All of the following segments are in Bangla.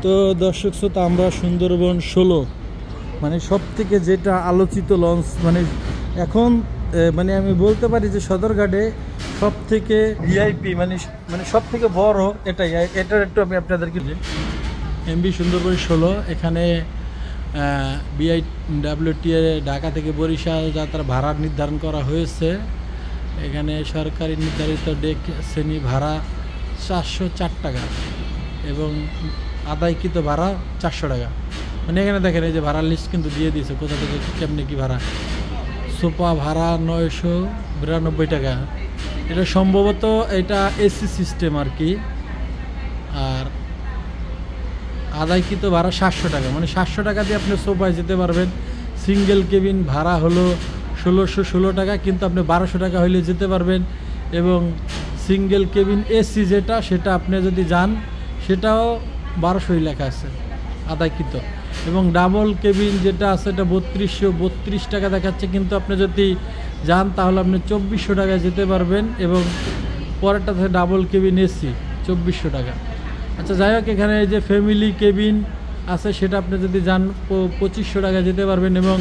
তো দর্শক শ্রোতা, আমরা সুন্দরবন 16 মানে সব থেকে যেটা আলোচিত লঞ্চ, মানে এখন মানে আমি বলতে পারি যে সদরঘাটে সব থেকে ভিআইপি মানে সব থেকে বড় এটাই। এটার একটু আমি আপনাদেরকে এমভি সুন্দরবন 16 এখানে বিআইডব্লিউটিএ ঢাকা থেকে বরিশাল যাত্রা ভাড়া নির্ধারণ করা হয়েছে। এখানে সরকারি নির্ধারিত ডেক শ্রেণী ভাড়া 404 টাকা এবং আদায়কৃত ভাড়া 400 টাকা। মানে এখানে দেখেন এই যে ভাড়ার লিস্ট কিন্তু দিয়ে দিয়েছে কোথা থেকে কেমনি কি ভাড়া। সোফা ভাড়া 992 টাকা। এটা সম্ভবত এটা এসি সিস্টেম আর কি। আর আদায়কৃত ভাড়া 700 টাকা, মানে 700 টাকা দিয়ে আপনি সোফায় যেতে পারবেন। সিঙ্গেল কেবিন ভাড়া হলো 1616 টাকা, কিন্তু আপনি 1200 টাকা হইলে যেতে পারবেন। এবং সিঙ্গেল কেবিন এসি যেটা, সেটা আপনি যদি যান সেটাও 1200 লেখা আছে আদায়কৃত। এবং ডাবল কেবিন যেটা আছে এটা 3232 টাকা দেখাচ্ছে, কিন্তু আপনি যদি যান তাহলে আপনি 2400 টাকায় যেতে পারবেন। এবং পরেরটা থাকে ডাবল কেবিন এসি 2400 টাকা। আচ্ছা যাই হোক, এখানে এই যে ফ্যামিলি কেবিন আছে সেটা আপনি যদি যান 2500 টাকা যেতে পারবেন। এবং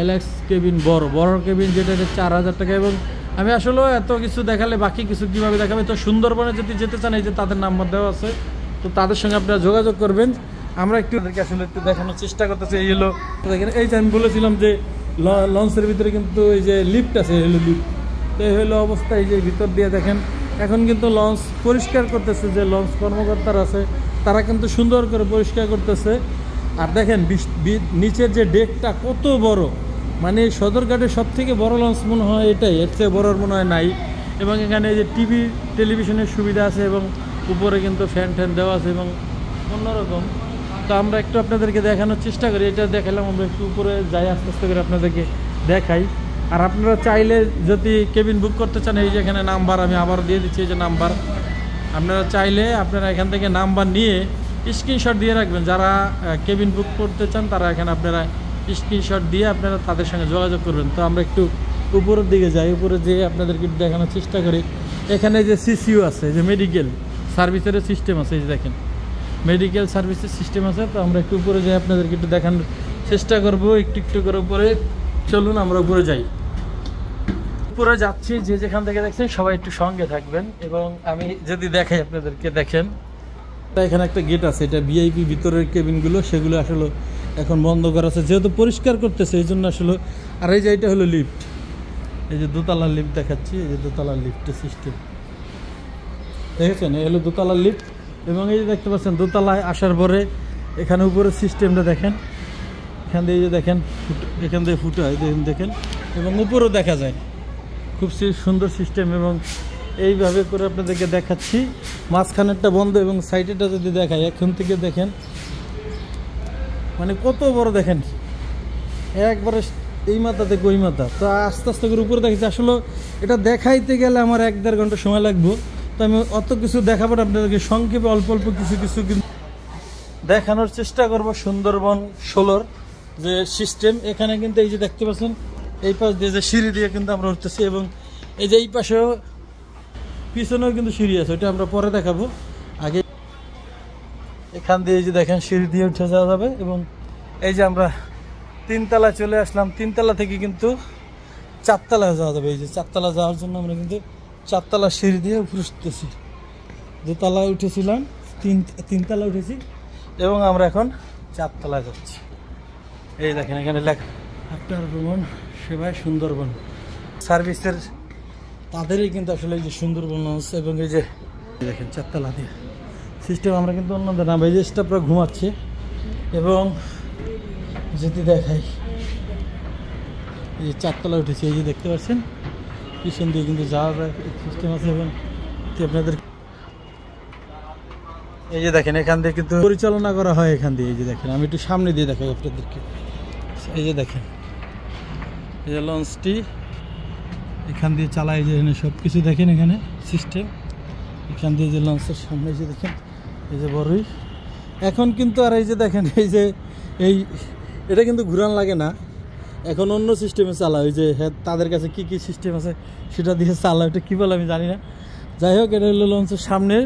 এলএক্স কেবিন বড় কেবিন যেটা 4000 টাকা। এবং আমি আসলে এত কিছু দেখালে বাকি কিছু কীভাবে দেখাবে। তো সুন্দরবনে যদি যেতে চান এই যে তাদের নাম্বার দেওয়া আছে, তো তাদের সঙ্গে আপনারা যোগাযোগ করবেন। আমরা একটু আসলে একটু দেখানোর চেষ্টা করতেছি। এই হলো দেখেন, এই যে আমি বলেছিলাম যে লঞ্চের ভিতরে কিন্তু এই যে লিফট আছে, এই হলো লিফট। তো এই হলো অবস্থা। এই যে ভিতর দিয়ে দেখেন এখন কিন্তু লঞ্চ পরিষ্কার করতেছে, যে লঞ্চ কর্মকর্তারা আছে তারা কিন্তু সুন্দর করে পরিষ্কার করতেছে। আর দেখেন নিচের যে ডেকটা কত বড়, মানে সদরঘাটের সব থেকে বড় লঞ্চ মনে হয় এটাই, এর চেয়ে বড় মনে হয় নাই। এবং এখানে এই যে টেলিভিশনের সুবিধা আছে এবং উপরে কিন্তু ফ্যান দেওয়া আছে এবং অন্যরকম। তো আমরা একটু আপনাদেরকে দেখানোর চেষ্টা করি। এটা দেখালাম, আমরা একটু উপরে যাই আস্তে আস্তে করে আপনাদেরকে দেখাই। আর আপনারা চাইলে যদি কেবিন বুক করতে চান, এই যে এখানে নাম্বার আমি আবার দিয়ে দিচ্ছি, এই যে নাম্বার। আপনারা চাইলে আপনারা এখান থেকে নাম্বার নিয়ে স্ক্রিনশট দিয়ে রাখবেন। যারা কেবিন বুক করতে চান তারা এখানে আপনারা স্ক্রিনশট দিয়ে আপনারা তাদের সঙ্গে যোগাযোগ করবেন। তো আমরা একটু উপরের দিকে যাই, উপরে যেয়ে আপনাদেরকে দেখানোর চেষ্টা করি। এখানে যে সিসিউ আছে, যে মেডিকেল সার্ভিসের সিস্টেম আছে, এই যে দেখেন মেডিকেল সার্ভিসের সিস্টেম আছে। তো আমরা একটু উপরে যাই, আপনাদেরকে একটু দেখানোর চেষ্টা করবো একটু করে উপরে। চলুন আমরা উপরে যাই। উপরে যাচ্ছি, যে যেখান থেকে দেখছেন সবাই একটু সঙ্গে থাকবেন। এবং আমি যদি দেখাই আপনাদেরকে, দেখেন এখানে একটা গেট আছে, এটা ভিআইপি ভিতরের কেবিনগুলো, সেগুলো আসলে এখন বন্ধ করা আছে যেহেতু পরিষ্কার করতেছে এই জন্য আসলে। আর এই যে এটা হলো লিফট, এই যে দোতলার লিফট দেখাচ্ছি, এই যে দোতলার লিফটের সিস্টেম দেখেছেন, এই হলো দোতলার লিফট। এবং এই যে দেখতে পাচ্ছেন দোতলায় আসার পরে এখানে উপরে সিস্টেমটা দেখেন, এখান দিয়ে যে দেখেন এখান দিয়ে ফুটো হয় দেখেন, এবং উপরেও দেখা যায়, খুব সুন্দর সিস্টেম। এবং এইভাবে করে আপনাদেরকে দেখাচ্ছি। মাঝখানেরটা বন্ধ এবং সাইডেরটা যদি দেখাই, এখন থেকে দেখেন মানে কত বড়, দেখেন একবারে এই মাথা থেকে ওই মাথা। তো আস্তে আস্তে করে উপরে দেখেছি। আসলে এটা দেখাইতে গেলে আমার 1-1.5 ঘন্টা সময় লাগবে। তো আমি অত কিছু দেখাবো না, আপনাদেরকে সংক্ষেপে অল্প কিছু কিন্তু দেখানোর চেষ্টা করব। সুন্দরবন 16 যে সিস্টেম, এখানে কিন্তু এই যে দেখতে পাচ্ছেন এই পাশ দিয়ে যে সিঁড়ি দিয়ে কিন্তু আমরা উঠতেছি। এবং এই যে এই পাশেও পিছনেও কিন্তু সিঁড়ি আছে, ওটা আমরা পরে দেখাবো। আগে এখান দিয়ে এই যে দেখেন সিঁড়ি দিয়ে উঠে যাওয়া যাবে। এবং এই যে আমরা 3 তলায় চলে আসলাম, 3 তলা থেকে কিন্তু 4 তলায় যাওয়া যাবে। এই যে 4 তলা যাওয়ার জন্য আমরা কিন্তু 4 তলা সিঁড়ি দিয়ে উপরে উঠতেছি। 2 তলায় উঠেছিলাম, 3 তলা উঠেছি এবং আমরা এখন 4 তলায় যাচ্ছি। এই দেখেন এখানে লেখা আপনার ভ্রমণ সেবায় সুন্দরবন সার্ভিসের, তাদেরই কিন্তু আসলে এই যে সুন্দরবন লঞ্চ। এবং এই যে দেখেন 4 তলা দিয়ে সিস্টেম, আমরা কিন্তু অন্যদের নাম। এই যে স্টাফরা ঘুমাচ্ছে। এবং যদি দেখাই, এই যে 4 তলা উঠেছে, এই যে দেখতে পাচ্ছেন পিছন দিয়ে কিন্তু যাওয়া যায় সিস্টেম আছে। এবং আপনাদের এই যে দেখেন এখান দিয়ে কিন্তু পরিচালনা করা হয় এখান দিয়ে। এই যে দেখেন আমি একটু সামনে দিয়ে দেখাই আপনাদেরকে। এই যে দেখেন এই যে লঞ্চটি এখান দিয়ে চালায়, যে এখানে সব কিছু দেখেন এখানে সিস্টেম। এখান দিয়ে যে লঞ্চের সামনে যে দেখেন এই যে বড়ই। এখন কিন্তু আর এই যে দেখেন এই যে এটা কিন্তু ঘুরান লাগে না, এখন অন্য সিস্টেমে চালায়। ওই যে তাদের কাছে কি কি সিস্টেম আছে সেটা দিয়ে চালায়, ওটা কী বলে আমি জানি না। যাই হোক, এটা হলো লঞ্চের সামনের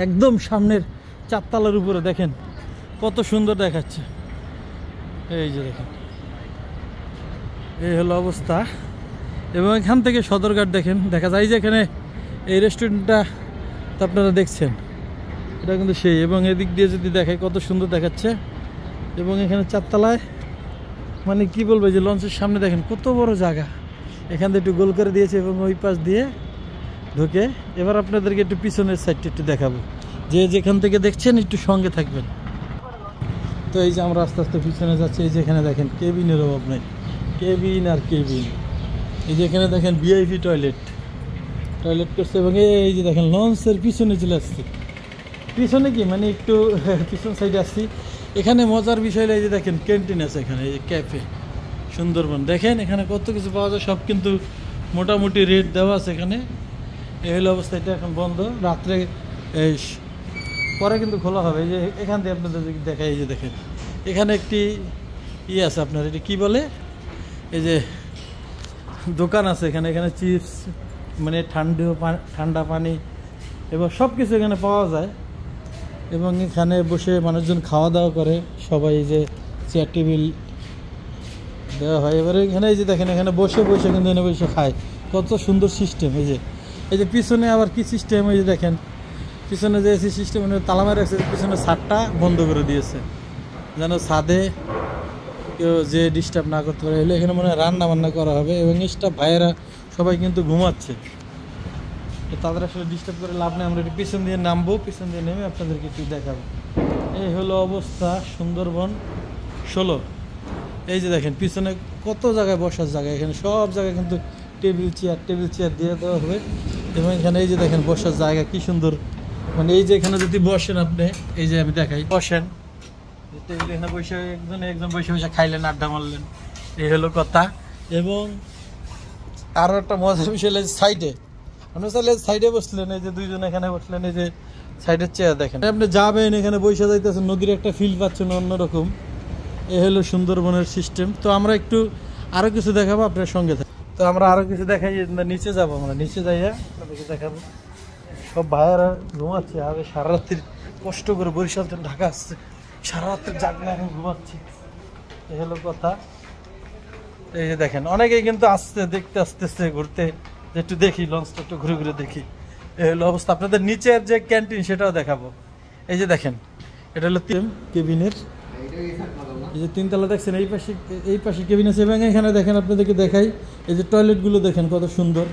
একদম সামনের 4 তলার উপরে দেখেন কত সুন্দর দেখাচ্ছে। এই যে দেখেন, এই হলো অবস্থা। এবং এখান থেকে সদরঘাট দেখেন দেখা যায়, যে এখানে এই রেস্টুরেন্টটা তো আপনারা দেখছেন, এটা কিন্তু সেই। এবং এদিক দিয়ে যদি দেখায় কত সুন্দর দেখাচ্ছে। এবং এখানে 4 তলায় মানে কি বলবো, যে লঞ্চের সামনে দেখেন কত বড় জায়গা, এখান থেকে একটু গোল করে দিয়েছে এবং ওই পাশ দিয়ে ঢুকে। এবার আপনাদেরকে একটু পিছনের সাইডটা একটু দেখাবো, যে যেখান থেকে দেখছেন একটু সঙ্গে থাকবেন। তো এই যে আমরা আস্তে আস্তে পিছনে যাচ্ছি। এই যে এখানে দেখেন কেবিনের অভাব নাই, কেবিন আর কেবিন। এই যে এখানে দেখেন ভিআইপি টয়লেট করছে। এবং এই যে দেখেন লঞ্চের পিছনে চলে আসছি। পিছনে কি মানে একটু পিছন সাইডে আসছি। এখানে মজার বিষয় এই যে দেখেন ক্যান্টিন আছে এখানে, এই যে ক্যাফে সুন্দরবন। দেখেন এখানে কত কিছু পাওয়া যায়, সব কিন্তু মোটামুটি রেট দেওয়া আছে এখানে। এই হলো অবস্থা। এটা এখন বন্ধ, রাত্রে পরে কিন্তু খোলা হবে। এই যে এখান থেকে আপনাদের দেখাই, এই যে দেখেন এখানে একটি আছে আপনার, এটা কি বলে, এই যে দোকান আছে এখানে। এখানে চিপস মানে ঠান্ডা পানি এবং সব কিছু এখানে পাওয়া যায়। এবং এখানে বসে মানুষজন খাওয়া দাওয়া করে সবাই, এই যে চেয়ার টেবিল দেওয়া হয়। এবারে এখানে এই যে দেখেন এখানে বসে কিন্তু এনে বসে খায়, কত সুন্দর সিস্টেম। এই যে পিছনে আবার কি সিস্টেম, এই যে দেখেন পিছনে যে এসি সিস্টেম তালা মারা রাখছে, পিছনে ছাদটা বন্ধ করে দিয়েছে যেন ছাদে কেউ যে ডিস্টার্ব না করতে পারে। হলে এখানে মনে হয় রান্না বান্না করা হবে। এবং স্টাফ ভাইয়েরা সবাই কিন্তু ঘুমাচ্ছে, তো তাদের আসলে ডিস্টার্ব করে লাভ নেই। আমরা একটু পিছন দিয়ে নামবো, পিছন দিয়ে নেমে আপনাদেরকে একটু দেখাবো। এই হলো অবস্থা সুন্দরবন 16। এই যে দেখেন পিছনে কত জায়গায় বসার জায়গা, এখানে সব জায়গায় কিন্তু টেবিল চেয়ার দিয়ে দেওয়া হবে। এবং এখানে এই যে দেখেন বসার জায়গা কি সুন্দর, মানে এই যে এখানে যদি বসেন আপনি, এই যে আমি দেখাই, বসেন টেবিল এখানে বসে একজন বসে খাইলেন, আড্ডা মারলেন, এই হলো কথা। এবং আরও একটা মজার বিষয় সাইডে, আপনি চাইলে সাইডে বসলেন, এই যে দুইজন এখানে বসলেন, এই যে সাইডের চেয়ার দেখেন, আপনি যাবেন এখানে বসে যাইতেছেন, নদীর একটা ফিল পাচ্ছেন অন্যরকম। এ হলো সুন্দরবনের সিস্টেম। তো আমরা একটু আরও কিছু দেখাবো আপনার সঙ্গে। তো আমরা আরও কিছু দেখাই, নিচে যাবো, আমরা নিচে যাইয়া আপনাদেরকে দেখাবো। সব ভাইয়ারা ঘুমাচ্ছে, আর সারা রাত্রির কষ্ট করে বরিশাল থেকে ঢাকা আসছে, সারা রাত্রির জাগনা এখন ঘুমাচ্ছি। এ হলো কথা। এই যে দেখেন অনেকেই কিন্তু দেখতে আসতেছে ঘুরতে, যে একটু দেখি লঞ্চটা একটু ঘুরে দেখি। এই হলো অবস্থা। আপনাদের নিচের যে ক্যান্টিন সেটাও দেখাবো। এই যে দেখেন এটা হলো কেবিনের, এই যে 3 তলা দেখছেন, এই পাশে কেবিন আছে। এবং এখানে দেখেন আপনাদেরকে দেখাই, এই যে টয়লেটগুলো দেখেন কত সুন্দর।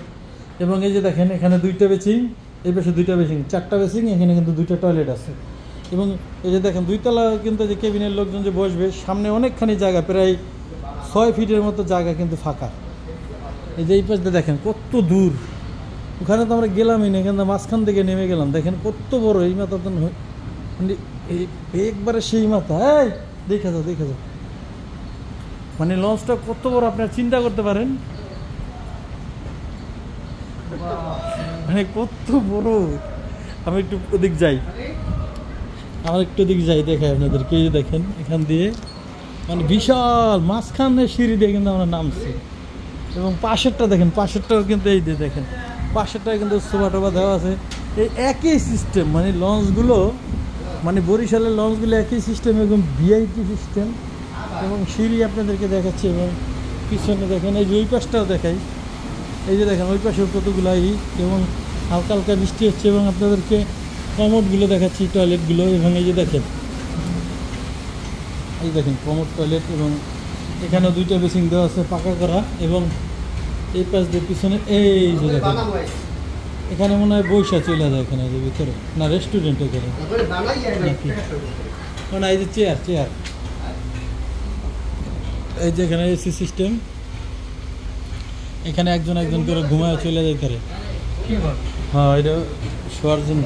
এবং এই যে দেখেন এখানে 2টা বেসিং, এই পাশে 2টা বেসিং, 4টা বেসিং, এখানে কিন্তু 2টা টয়লেট আছে। এবং এই যে দেখেন 2 তলা কিন্তু যে কেবিনের লোকজন যে বসবে, সামনে অনেকখানি জায়গা, প্রায় 6 ফিটের মতো জায়গা কিন্তু ফাঁকা। এই যে এই পাশে দেখেন কত দূর, ওখানে তো আমরা গেলামই না, এখানে মাঝখান থেকে নেমে গেলাম। দেখেন কত বড় এই মাথা, তো মানে একবারে সেই মাথা। এই দেখে যাও মানে লঞ্চটা কত বড় আপনারা চিন্তা করতে পারেন, মানে কত বড়। আমি একটু ওদিক যাই, দেখাই আপনাদেরকে। এই দেখেন এখান দিয়ে মানে বিশাল মাঝখানে সিঁড়ি দিয়ে কিন্তু আমরা নামছি। এবং পাশেরটা দেখেন, পাশেরটাও কিন্তু এই দিয়ে দেখেন, পাশেরটায় কিন্তু সোফা টোফা দেওয়া আছে। এই একই সিস্টেম, মানে লঞ্চগুলো, মানে বরিশালের লঞ্চগুলো একই সিস্টেম, এবং ভিআইপি সিস্টেম। এবং সিঁড়ি আপনাদেরকে দেখাচ্ছি। এবং পিছনে দেখেন এই যে ওই পাশটাও দেখাই, এই যে দেখেন ওই পাশেও কতগুলো এবং হালকা হালকা বৃষ্টি হচ্ছে। এবং আপনাদেরকে কমোডগুলো দেখাচ্ছি, টয়লেটগুলো। এবং এই যে দেখেন কমোড টয়লেট। এবং এখানে 2টা বেসিং দেওয়া আছে পাকা করা। এবং এই পাশ দিয়ে পিছনে এই যে দেখেন, এখানে মনে হয় বৈশা চলে যায় এখানে যে ভিতরে, না রেস্টুরেন্ট এখানে নাকি, না এই যে চেয়ার, এই যে এখানে এসি সিস্টেম, এখানে একজন করে ঘুমায় চলে যায় তারে। হ্যাঁ, এটা শোয়ার জন্য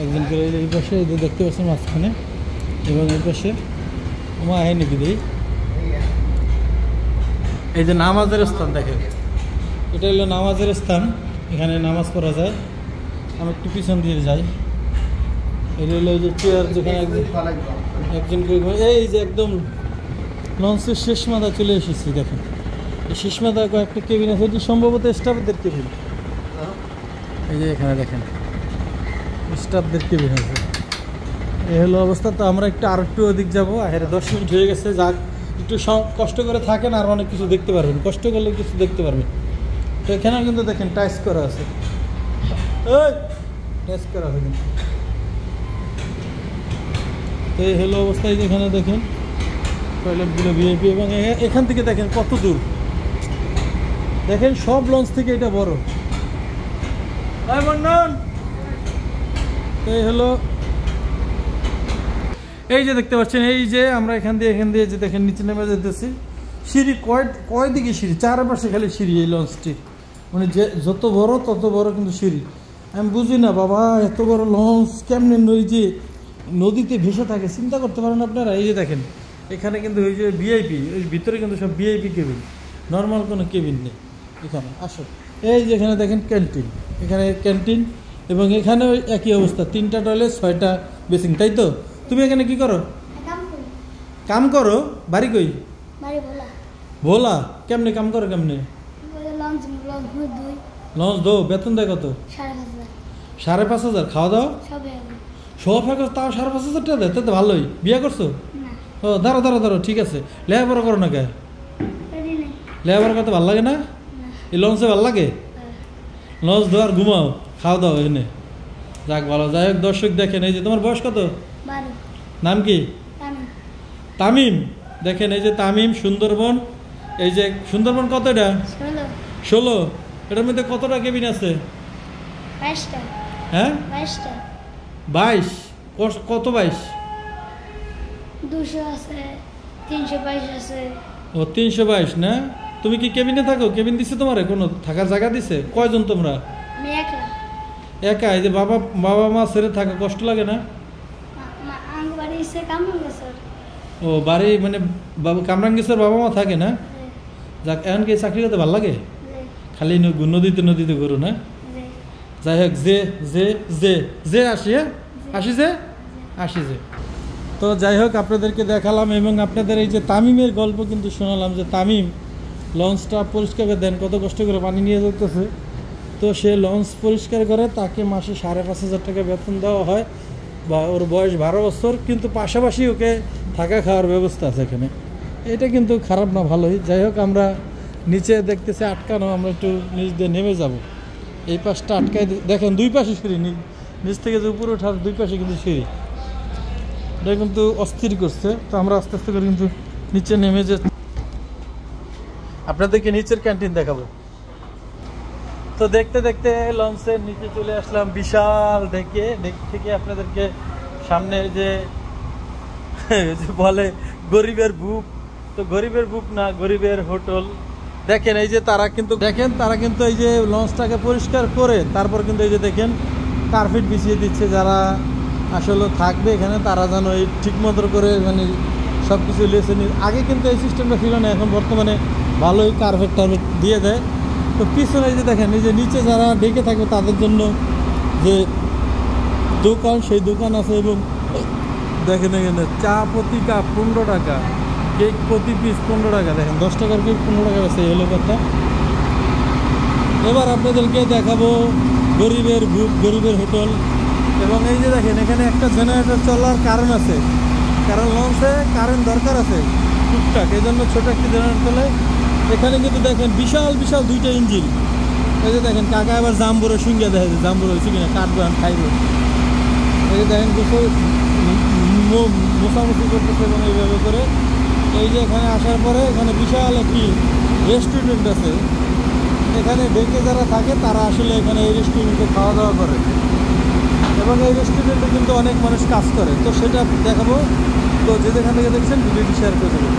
একজন করে। এই পাশে এই যে দেখতে পাচ্ছেন মাঝখানে, এবং এই পাশে আমার আয় নাকি দেই, এই যে নামাজের স্থান দেখেন, এটা হলো নামাজের স্থান, এখানে নামাজ পড়া যায়। আমি একটু পিছন দিয়ে যাই। এটা হলো যে চেয়ার, যেখানে একজন করে, এই যে একদম লঞ্চের শেষ মাথা চলে এসেছি। দেখেন এই শেষ মাথা কয়েকটা কেবিন আছে, এটি সম্ভবত স্টাফদের কেবিন। এই যে এখানে দেখেন স্টাফদের কেবিন আছে। এই হলো অবস্থা। তো আমরা আর একটু ওদিক যাবো। 10 মিনিট হয়ে গেছে, যাক একটু কষ্ট করে থাকেন আর অনেক কিছু দেখতে পারবেন, কষ্ট করলে কিছু দেখতে পারবেন। তো এখানে কিন্তু দেখেন টাইস করা আছে, টাইস করা আছে কিন্তু। তো এই হলো অবস্থায় যেখানে দেখেন টয়লেটগুলো ভিআইপি, এবং এখান থেকে দেখেন কত দূর, দেখেন সব লঞ্চ থেকে এটা বড়। তো এই হলো, এই যে দেখতে পাচ্ছেন, এই যে আমরা এখান দিয়ে যে দেখেন নিচে নেমে যেতেছি। সিঁড়ি কয় দিকে সিঁড়ি, চারপাশে খালি সিঁড়ি এই লঞ্চটি, মানে যে যত বড় তত বড় কিন্তু সিঁড়ি। আমি বুঝি না বাবা, এত বড় লঞ্চ কেমনে ওই যে নদীতে ভেসে থাকে, চিন্তা করতে পারেন আপনারা। এই যে দেখেন এখানে কিন্তু ওই যে ভিআইপি, ওই ভিতরে কিন্তু সব ভিআইপি কেবিন, নর্মাল কোনো কেবিন নেই এখানে। আসো, এই যে এখানে দেখেন ক্যান্টিন, এখানে ক্যান্টিন, এবং এখানে ওই একই অবস্থা, 3টা টয়লেট 6টা বেসিং, তাই তো? তুমি এখানে কি করো? কাম করো? বাড়ি কই? ভোলা। কেমনে কাম করো? কেমনে? লঞ্চ দো, বেতন দেয় কত? 5,500। খাওয়া দাওয়া সব এক, তাও 5,500 টাকা দেয়, তো ভালোই। বিয়ে করছো? ও দাঁড়ো, ঠিক আছে। লেখাপড়া করো না কে? লেখাপড়া করতে ভালো লাগে না? এই লঞ্চে ভালো লাগে? লঞ্চ দো আর ঘুমাও, খাওয়া দাও এখানে, যাক ভালো। যাই হোক দর্শক দেখেন, এই যে তোমার বয়স কত? নাম কি? তামিম। দেখেন এই যে তামিম, সুন্দরবন। এই যে সুন্দরবন কত এটা? 16। এটার মধ্যে কতটা কেবিন আছে? 22টা। হ্যাঁ 22। কত 22? 200 আছে, 322 আছে। ও 322 না? তুমি কি কেবিনে থাকো? কেবিন দিছে তোমারে? কোনো থাকার জায়গা দিছে? কয়জন তোমরা? আমি একলা। একা? এই যে বাবা মা ছেড়ে থাকা কষ্ট লাগে না? ও বাড়ি মানে কামরাঙ্গীশ্বর বাবা মা থাকে না? যাক, এখন কি চাকরি করতে ভালো লাগে? খালি নদীতে ঘুরো না? যাই হোক, আসি যে। তো যাই হোক আপনাদেরকে দেখালাম, এবং আপনাদের এই যে তামিমের গল্প কিন্তু শোনালাম, যে তামিম লঞ্চটা পরিষ্কার করে দেন, কত কষ্ট করে পানি নিয়ে যেতেছে। তো সে লঞ্চ পরিষ্কার করে, তাকে মাসে 5,500 টাকা বেতন দেওয়া হয়, বা ওর বয়স 12 বছর, কিন্তু পাশাপাশি ওকে থাকা খাওয়ার ব্যবস্থা আছে এখানে। এটা কিন্তু খারাপ না, ভালোই। যাই হোক, আমরা নিচে দেখতেছি আটকানো, আমরা একটু নিচ দিয়ে নেমে যাব। এই পাশটা আটকায়, দেখেন 2 পাশে সিঁড়ি, নিচ থেকে যে উপরে ওঠার 2 পাশে কিন্তু সিঁড়ি, এটা কিন্তু অস্থির করছে। তো আমরা আস্তে আস্তে করে কিন্তু নিচে নেমে যে আপনাদেরকে নিচের ক্যান্টিন দেখাবো। তো দেখতে দেখতে লঞ্চের নিচে চলে আসলাম, বিশাল থেকে আপনাদেরকে সামনে যে বলে গরিবের বুক, তো গরিবের বুক না, গরিবের হোটেল। দেখেন এই যে তারা কিন্তু এই যে লঞ্চটাকে পরিষ্কার করে তারপর কিন্তু এই যে দেখেন কার্পেট বিছিয়ে দিচ্ছে। যারা আসলে থাকবে এখানে তারা যেন এই ঠিক মতো করে মানে সব কিছু লেসে নিয়ে, আগে কিন্তু এই সিস্টেমটা ছিল না, এখন বর্তমানে ভালোই কার্পেট দিয়ে দেয়। তো পিছনে যে দেখেন এই যে নিচে যারা ডেকে থাকবে তাদের জন্য যে দোকান, সেই দোকান আছে। এবং দেখেন এখানে চা প্রতি কাপ 15 টাকা, কেক প্রতি পিস 15 টাকা। দেখেন 10 টাকার কেক 15 টাকা আছে, এলো কথা। এবার আপনাদেরকে দেখাবো গরিবের বুক, গরিবের হোটেল। এবং এই যে দেখেন এখানে একটা জেনারেটর চলার কারণ আছে, কারণ লঞ্চে কারেন্ট দরকার আছে টুকটাক, এই জন্য ছোটো একটি জেনারেটর চলে। এখানে কিন্তু দেখেন বিশাল 2টা ইঞ্জিন। এই যে দেখেন কাকা এবার জাম্বুরের সঙ্গে দেখা যায়, জাম্বুর হয়েছে কিনা, কাটবেন খাইব। এই যে দেখেন মোছামুছি করতেছে, এবং এইভাবে করে এই যে এখানে আসার পরে এখানে বিশাল একটি রেস্টুরেন্ট আছে। এখানে ডেকে যারা থাকে তারা আসলে এখানে এই রেস্টুরেন্টে খাওয়া দাওয়া করে, এবং এই রেস্টুরেন্টে কিন্তু অনেক মানুষ কাজ করে। তো সেটা দেখাবো। তো যেখান থেকে দেখছেন ভিডিওটি শেয়ার করে দেবেন।